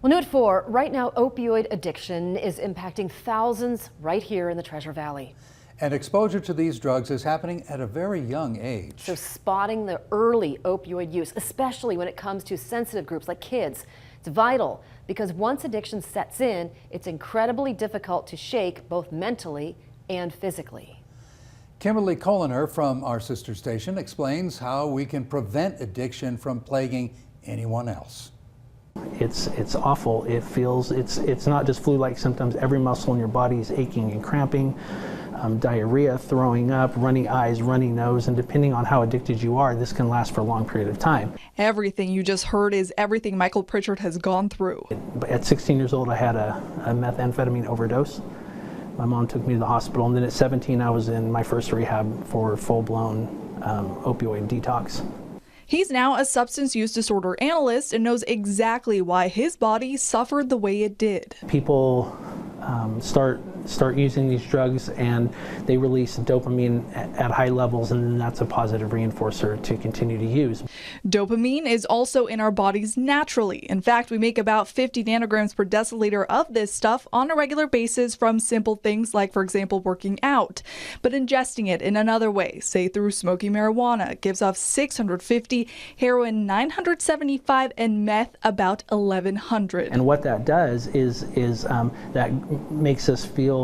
Well, new at 4, right now opioid addiction is impacting thousands right here in the Treasure Valley. And exposure to these drugs is happening at a very young age. So spotting the early opioid use, especially when it comes to sensitive groups like kids, it's vital because once addiction sets in, it's incredibly difficult to shake both mentally and physically. Kimberly Coloner from our sister station explains how we can prevent addiction from plaguing anyone else. It's awful. It feels, it's not just flu-like symptoms. Every muscle in your body is aching and cramping, diarrhea, throwing up, runny eyes, runny nose, and depending on how addicted you are, this can last for a long period of time. Everything you just heard is everything Michael Pritchard has gone through. At 16 years old, I had a methamphetamine overdose. My mom took me to the hospital, and then at 17, I was in my first rehab for full-blown opioid detox. He's now a substance use disorder analyst and knows exactly why his body suffered the way it did. People start using these drugs and they release dopamine at high levels, and then that's a positive reinforcer to continue to use. Dopamine is also in our bodies naturally. In fact, we make about 50 nanograms per deciliter of this stuff on a regular basis from simple things like, for example, working out. But ingesting it in another way, say through smoking marijuana, gives off 650, heroin 975, and meth about 1100. And what that does is that makes us feel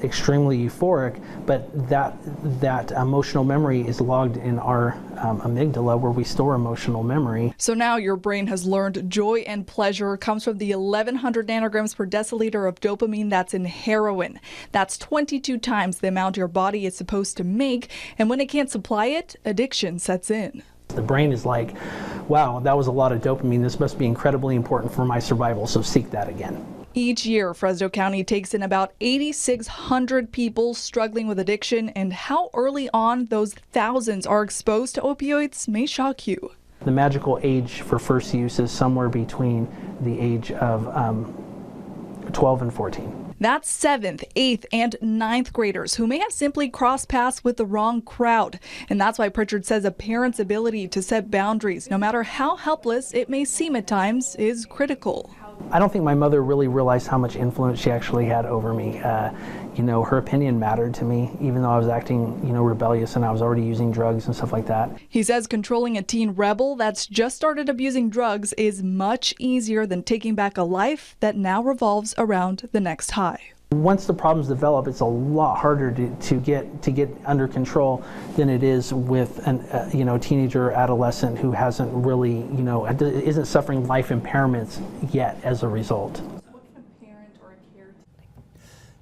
extremely euphoric, but that emotional memory is logged in our amygdala, where we store emotional memory. So now your brain has learned joy and pleasure comes from the 1100 nanograms per deciliter of dopamine that's in heroin. That's 22 times the amount your body is supposed to make, and when it can't supply it, addiction sets in. The brain is like, wow, that was a lot of dopamine. This must be incredibly important for my survival, so seek that again. Each year, Fresno County takes in about 8,600 people struggling with addiction, and how early on those thousands are exposed to opioids may shock you. The magical age for first use is somewhere between the age of 12 and 14. That's 7th, 8th, and 9th graders who may have simply crossed paths with the wrong crowd. And that's why Pritchard says a parent's ability to set boundaries, no matter how helpless it may seem at times, is critical. I don't think my mother really realized how much influence she actually had over me. Her opinion mattered to me, even though I was acting, rebellious and I was already using drugs and stuff like that. He says controlling a teen rebel that's just started abusing drugs is much easier than taking back a life that now revolves around the next high. Once the problems develop, it's a lot harder to get under control than it is with a teenager or adolescent who hasn't really, isn't suffering life impairments yet as a result.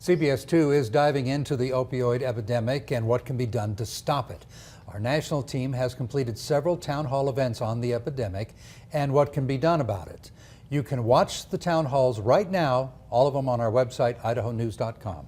CBS 2 is diving into the opioid epidemic and what can be done to stop it. Our national team has completed several town hall events on the epidemic and what can be done about it. You can watch the town halls right now, all of them on our website, idahonews.com.